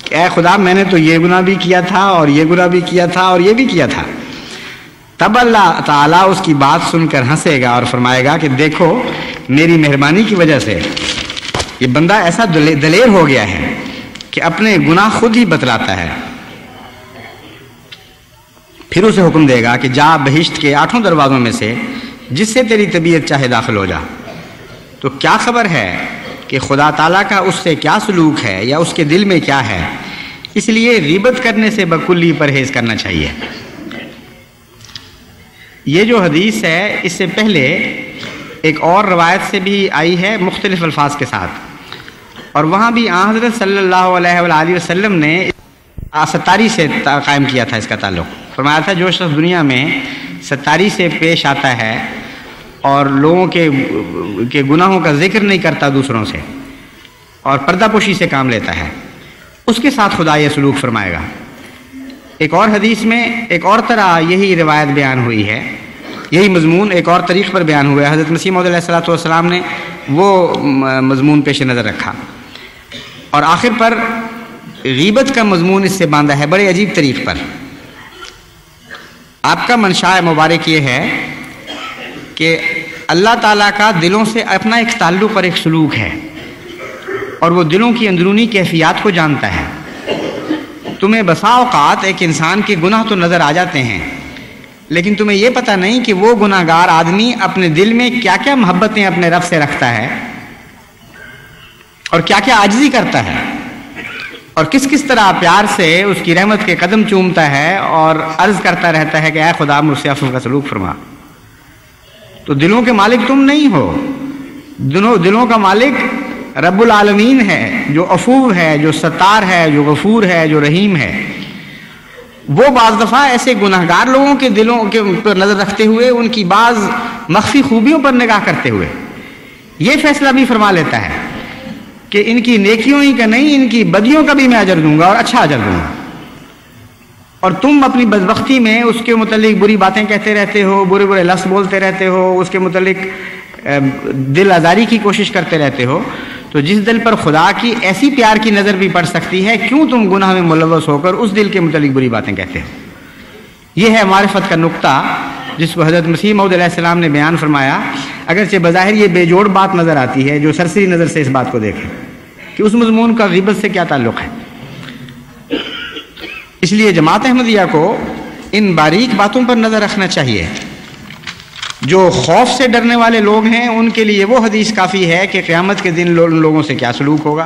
کہ اے خدا میں نے تو یہ گناہ بھی کیا تھا اور یہ گناہ بھی کیا تھا اور یہ بھی کیا تھا۔ تب اللہ تعالیٰ اس کی بات سن کر ہنسے گا اور فرمائے گا کہ دیکھو میری مہربانی کی وجہ سے یہ بندہ ایسا دلیر ہو گیا ہے کہ اپنے گناہ خود ہی بتلاتا ہے۔ پھر اسے حکم دے گا کہ جا بہشت کے 8 دروازوں میں سے جس سے تیری طبیعت چاہے داخل ہو جا۔ تو کیا خبر ہے کہ خدا تعالیٰ کا اس سے کیا سلوک ہے یا اس کے دل میں کیا ہے، اس لیے غیبت کرنے سے بکلی پرہیز کرنا چاہیے۔ یہ جو حدیث ہے اس سے پہلے ایک اور روایت سے بھی آئی ہے مختلف الفاظ کے ساتھ، اور وہاں بھی آن حضرت صلی اللہ علیہ وآلہ وسلم نے ستاری سے قائم کیا تھا اس کا تعلق۔ فرمایا تھا جو شخص دنیا میں ستاری سے پیش آتا ہے اور لوگوں کے گناہوں کا ذکر نہیں کرتا دوسروں سے اور پردہ پوشی سے کام لیتا ہے، اس کے ساتھ خدا یہ سلوک فرمائے گا۔ ایک اور حدیث میں ایک اور طرح یہی روایت بیان ہوئی ہے، یہی مضمون ایک اور طریق پر بیان ہوا ہے۔ حضرت مسیح موعود علیہ السلام نے وہ مضمون پیش نظر رکھا، اور آخر پر غیبت کا مضمون اس سے باندھا ہے بڑے عجیب طریق پر۔ آپ کا منشاء مبارک یہ ہے کہ اللہ تعالیٰ کا دلوں سے اپنا ایک تعلق اور ایک سلوک ہے، اور وہ دلوں کی اندرونی کیفیات کو جانتا ہے۔ تمہیں بسا اوقات ایک انسان کے گناہ تو نظر آ جاتے ہیں، لیکن تمہیں یہ پتہ نہیں کہ وہ گناہ گار آدمی اپنے دل میں کیا کیا محبتیں اپنے رب سے رکھتا ہے اور کیا کیا عاجزی کرتا ہے، اور کس کس طرح پیار سے اس کی رحمت کے قدم چومتا ہے اور عرض کرتا رہتا ہے کہ اے خدا مجھ سے عفو کا سلوک فرما۔ تو دلوں کے مالک تم نہیں ہو، دلوں کا مالک رب العالمین ہے، جو عفو ہے، جو ستار ہے، جو غفور ہے، جو رحیم ہے۔ وہ بعض دفعہ ایسے گناہ گار لوگوں کے دلوں کے پر نظر رکھتے ہوئے ان کی بعض مخفی خوبیوں پر نگاہ کرتے ہوئے یہ فیصلہ بھی فرما لیتا ہے کہ ان کی نیکیوں ہی کا نہیں، ان کی بدیوں کا بھی میں اجر دوں گا اور اچھا اجر دوں گا، اور تم اپنی بدبختی میں اس کے متعلق بری باتیں کہتے رہتے ہو، برے برے لفظ بولتے رہتے ہو، اس کے متعلق دل آزاری کی کوشش کرتے رہتے ہو۔ تو جس دل پر خدا کی ایسی پیار کی نظر بھی پڑ سکتی ہے، کیوں تم گناہ میں ملوث ہو کر اس دل کے متعلق بری باتیں کہتے ہو؟ یہ ہے معرفت کا نقطہ جس کو حضرت مسیح موعود علیہ السلام نے بیان فرمایا، اگرچہ بظاہر یہ بے جوڑ بات نظر آتی ہے جو سرسری نظر سے اس بات کو دیکھے کہ اس مضمون کا غیبت سے کیا تعلق ہے۔ اس لیے جماعت احمدیہ کو ان باریک باتوں پر نظر رکھنا چاہیے۔ جو خوف سے ڈرنے والے لوگ ہیں ان کے لیے وہ حدیث کافی ہے کہ قیامت کے دن لوگوں سے کیا سلوک ہوگا،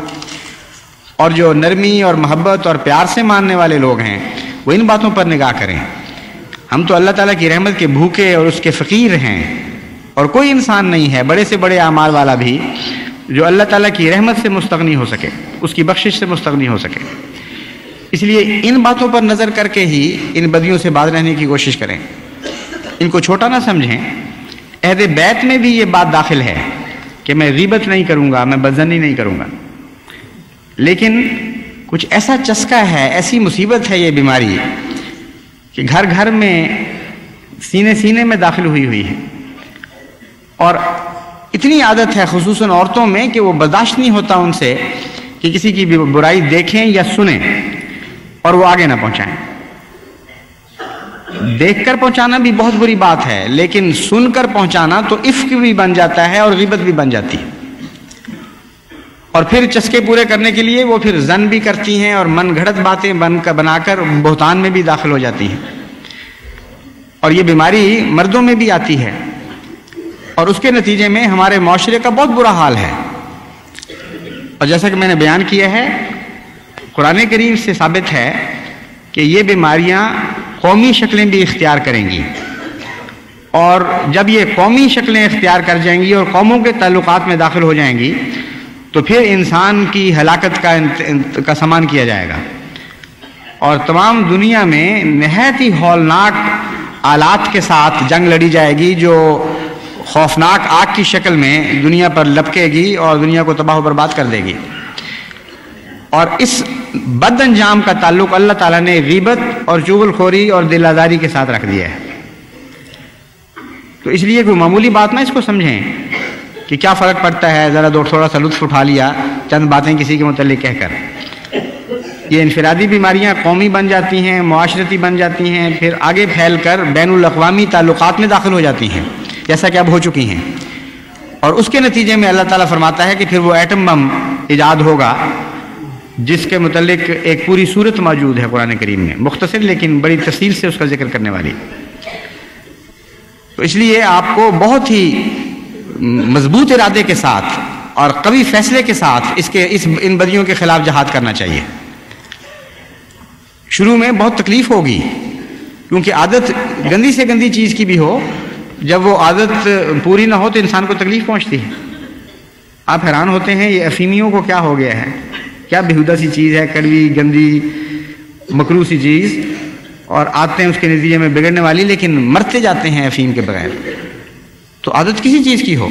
اور جو نرمی اور محبت اور پیار سے ماننے والے لوگ ہیں وہ ان باتوں پر نگاہ کریں۔ ہم تو اللہ تعالیٰ کی رحمت کے بھوکے اور اس کے فقیر ہیں، اور کوئی انسان نہیں ہے بڑے سے بڑے اعمال والا بھی جو اللہ تعالیٰ کی رحمت سے مستغنی ہو سکے، اس کی بخشش سے مستغنی ہو سکے۔ اس لیے ان باتوں پر نظر کر کے ہی ان بدیوں سے باز رہنے کی کوشش کریں، ان کو چھوٹا نہ سمجھیں۔ عہد بیت میں بھی یہ بات داخل ہے کہ میں غیبت نہیں کروں گا، میں بدظنی نہیں کروں گا، لیکن کچھ ایسا چسکا ہے، ایسی مصیبت ہے یہ بیماری کہ گھر گھر میں سینے سینے میں داخل ہوئی ہے، اور اتنی عادت ہے خصوصاً عورتوں میں کہ وہ برداشت نہیں ہوتا ان سے کہ کسی کی بھی برائی دیکھیں یا سنیں اور وہ آگے نہ پہنچائیں۔ دیکھ کر پہنچانا بھی بہت بری بات ہے، لیکن سن کر پہنچانا تو افک بھی بن جاتا ہے اور غیبت بھی بن جاتی ہے، اور پھر چسکے پورے کرنے کے لیے وہ پھر زن بھی کرتی ہیں اور من گھڑت باتیں بنا کر بہتان میں بھی داخل ہو جاتی ہیں، اور یہ بیماری مردوں میں بھی آتی ہے، اور اس کے نتیجے میں ہمارے معاشرے کا بہت برا حال ہے۔ اور جیسا کہ میں نے بیان کیا ہے، قرآن کریم سے ثابت ہے کہ یہ بیماریاں قومی شکلیں بھی اختیار کریں گی، اور جب یہ قومی شکلیں اختیار کر جائیں گی اور قوموں کے تعلقات میں داخل ہو جائیں گی تو پھر انسان کی ہلاکت کا سامان کیا جائے گا، اور تمام دنیا میں نہایت ہی ہولناک آلات کے ساتھ جنگ لڑی جائے گی جو خوفناک آگ کی شکل میں دنیا پر لپکے گی اور دنیا کو تباہ و برباد کر دے گی۔ اور اس بد انجام کا تعلق اللہ تعالیٰ نے غیبت اور چغل خوری اور دل آزاری کے ساتھ رکھ دیا ہے۔ تو اس لیے کوئی معمولی بات نہ اس کو سمجھیں کہ کیا فرق پڑتا ہے، ذرا تھوڑا سا لطف اٹھا لیا چند باتیں کسی کے متعلق کہہ کر۔ یہ انفرادی بیماریاں قومی بن جاتی ہیں، معاشرتی بن جاتی ہیں، پھر آگے پھیل کر بین الاقوامی تعلقات میں داخل ہو جاتی ہیں، جیسا کہ اب ہو چکی ہیں، اور اس کے نتیجے میں اللہ تعالیٰ فرماتا ہے کہ پھر وہ ایٹم بم ایجاد ہوگا، جس کے متعلق ایک پوری صورت موجود ہے قرآن کریم میں، مختصر لیکن بڑی تفصیل سے اس کا ذکر کرنے والی۔ تو اس لیے آپ کو بہت ہی مضبوط ارادے کے ساتھ اور قوی فیصلے کے ساتھ ان بدیوں کے خلاف جہاد کرنا چاہیے۔ شروع میں بہت تکلیف ہوگی، کیونکہ عادت گندی سے گندی چیز کی بھی ہو، جب وہ عادت پوری نہ ہو تو انسان کو تکلیف پہنچتی ہے۔ آپ حیران ہوتے ہیں یہ افیمیوں کو کیا ہو گیا ہے، کیا بےہودہ سی چیز ہے، کڑوی گندی مکروہ سی چیز، اور آتے ہیں اس کے نتیجے میں بگڑنے والی، لیکن مرتے جاتے ہیں افیم کے بغیر۔ تو عادت کسی چیز کی ہو،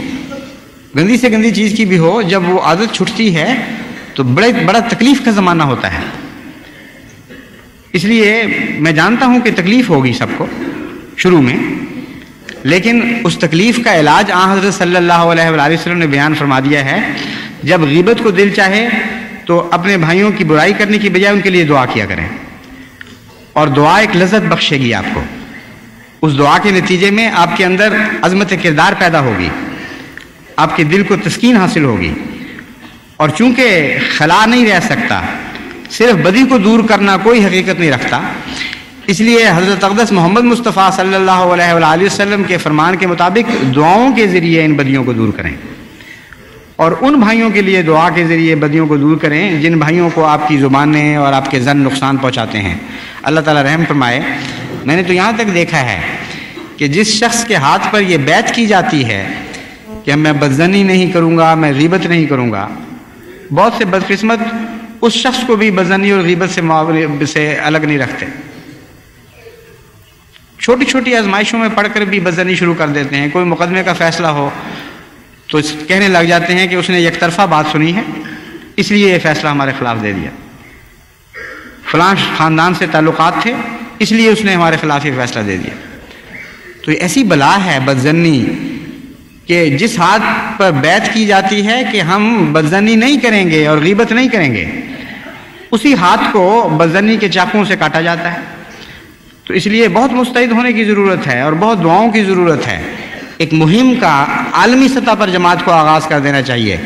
گندی سے گندی چیز کی بھی ہو، جب وہ عادت چھٹتی ہے تو بڑا تکلیف کا زمانہ ہوتا ہے۔ اس لیے میں جانتا ہوں کہ تکلیف ہوگی سب کو شروع میں، لیکن اس تکلیف کا علاج آن حضرت صلی اللہ علیہ وآلہ وسلم نے بیان فرما دیا ہے۔ جب غیبت کو دل چاہے تو اپنے بھائیوں کی برائی کرنے کی بجائے ان کے لیے دعا کیا کریں، اور دعا ایک لذت بخشے گی آپ کو۔ اس دعا کے نتیجے میں آپ کے اندر عظمت کردار پیدا ہوگی، آپ کے دل کو تسکین حاصل ہوگی، اور چونکہ خلا نہیں رہ سکتا، صرف بدی کو دور کرنا کوئی حقیقت نہیں رکھتا، اس لیے حضرت اقدس محمد مصطفیٰ صلی اللہ علیہ وآلہ وسلم کے فرمان کے مطابق دعاؤں کے ذریعے ان بدیوں کو دور کریں، اور ان بھائیوں کے لیے دعا کے ذریعے بدیوں کو دور کریں جن بھائیوں کو آپ کی زبانیں اور آپ کے زن نقصان پہنچاتے ہیں۔ اللہ تعالیٰ رحم فرمائے۔ میں نے تو یہاں تک دیکھا ہے کہ جس شخص کے ہاتھ پر یہ بیعت کی جاتی ہے کہ میں بدزنی نہیں کروں گا، میں غیبت نہیں کروں گا، بہت سے بدقسمت اس شخص کو بھی بدزنی اور غیبت سے الگ نہیں رکھتے، چھوٹی چھوٹی آزمائشوں میں پڑھ کر بھی بدزنی شروع کر دیتے ہیں۔ کوئی مقدمے کا فیصلہ ہو تو کہنے لگ جاتے ہیں کہ اس نے یک طرفہ بات سنی ہے، اس لیے یہ فیصلہ ہمارے خلاف دے دیا، فلاں خاندان سے تعلقات تھے اس لیے اس نے ہمارے خلاف یہ فیصلہ دے دیا۔ تو یہ ایسی بلا ہے بدزنی کہ جس ہاتھ پر بیعت کی جاتی ہے کہ ہم بدزنی نہیں کریں گے اور غیبت نہیں کریں گے، اسی ہاتھ کو بدزنی کے چاقوں سے کاٹا جاتا ہے۔ تو اس لیے بہت مستعد ہونے کی ضرورت ہے اور بہت دعاؤں کی ضرورت ہے۔ ایک مہم کا عالمی سطح پر جماعت کو آغاز کر دینا چاہیے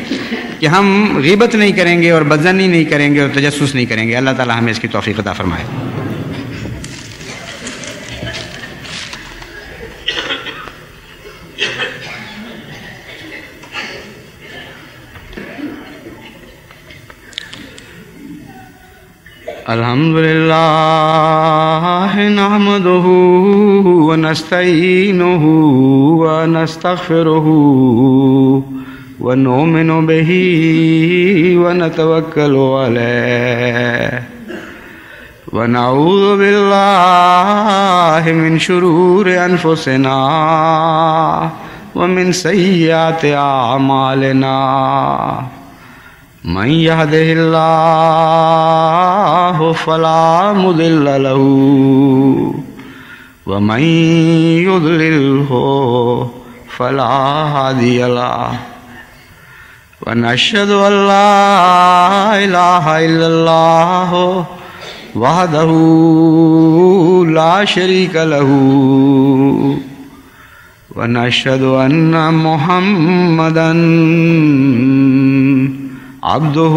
کہ ہم غیبت نہیں کریں گے اور بدزنی نہیں کریں گے اور تجسس نہیں کریں گے۔ اللہ تعالی ہمیں اس کی توفیق عطا فرمائے۔ الحمدللہ نحمدہ ونستعینہ ونستغفرہ ونؤمن بہ ونتوکل علیہ ونعوذ باللہ من شرور انفسنا ومن سیئات اعمالنا من يهده الله فلا مضل له ومن يضلله فلا هادي له ونشهد أن لا إله إلا الله وحده لا شريك له ونشهد أن محمدا عبده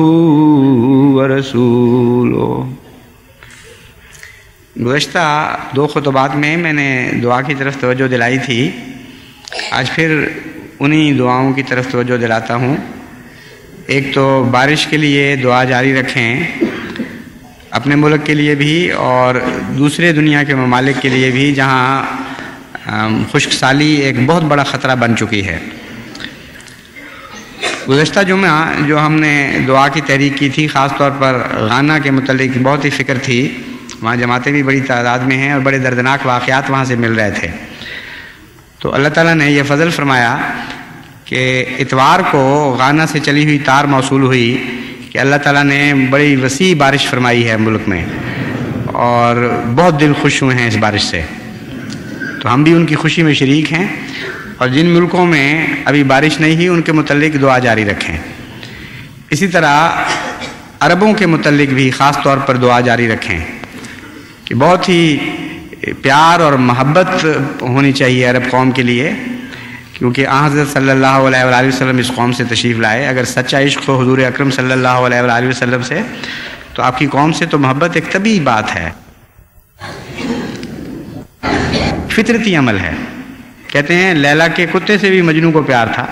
ورسوله۔ گزشتہ دو خطبات میں نے دعا کی طرف توجہ دلائی تھی، آج پھر انہی دعاؤں کی طرف توجہ دلاتا ہوں۔ ایک تو بارش کے لیے دعا جاری رکھیں، اپنے ملک کے لیے بھی اور دوسرے دنیا کے ممالک کے لیے بھی جہاں خشک سالی ایک بہت بڑا خطرہ بن چکی ہے۔ گزشتہ جمعہ جو ہم نے دعا کی تحریک کی تھی، خاص طور پر غانا کے متعلق بہت ہی فکر تھی، وہاں جماعتیں بھی بڑی تعداد میں ہیں اور بڑے دردناک واقعات وہاں سے مل رہے تھے۔ تو اللہ تعالیٰ نے یہ فضل فرمایا کہ اتوار کو غانا سے چلی ہوئی تار موصول ہوئی کہ اللہ تعالیٰ نے بڑی وسیع بارش فرمائی ہے ملک میں، اور بہت دل خوش ہوئے ہیں اس بارش سے۔ تو ہم بھی ان کی خوشی میں شریک ہیں، اور جن ملکوں میں ابھی بارش نہیں ہوئی ان کے متعلق دعا جاری رکھیں۔ اسی طرح عربوں کے متعلق بھی خاص طور پر دعا جاری رکھیں کہ بہت ہی پیار اور محبت ہونی چاہیے عرب قوم کے لیے، کیونکہ حضرت صلی اللہ علیہ وآلہ وسلم اس قوم سے تشریف لائے۔ اگر سچا عشق ہو حضور اکرم صلی اللہ علیہ وآلہ وسلم سے تو آپ کی قوم سے تو محبت ایک طبیعی بات ہے، فطرتی عمل ہے۔ کہتے ہیں لیلا کے کتے سے بھی مجنوں کو پیار تھا،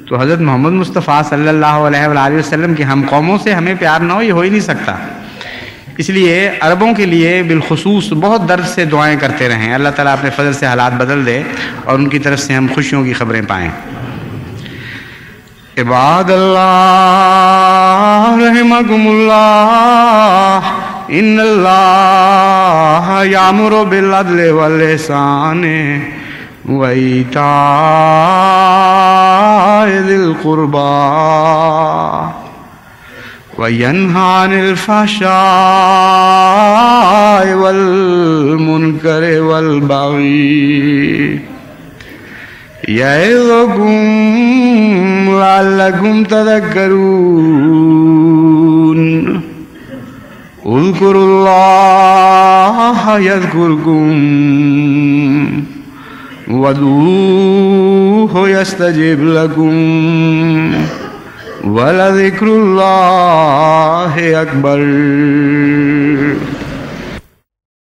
تو حضرت محمد مصطفیٰ صلی اللہ علیہ وآلہ وسلم کی ہم قوموں سے ہمیں پیار نہ ہو، یہ ہو ہی نہیں سکتا۔ اس لیے عربوں کے لیے بالخصوص بہت درد سے دعائیں کرتے رہیں، اللہ تعالیٰ اپنے فضل سے حالات بدل دے اور ان کی طرف سے ہم خوشیوں کی خبریں پائیں۔ عباد اللہ رحمکم اللہ، ان اللہ یامر بالعدل والاحسان وایتاء ذی القربی وَيَنْهَى عَنِ الْفَحْشَاءِ وَالْمُنْكَرِ وَالْبَغْيِ يَعِظُكُمْ لَعَلَّكُمْ تَذَكَّرُونَ اذْكُرُوا اللَّهَ يَذْكُرْكُمْ وَادْعُوهُ يَسْتَجِبْ لَكُمْ وَلَذِكْرُ اللَّهِ أَكْبَرُ۔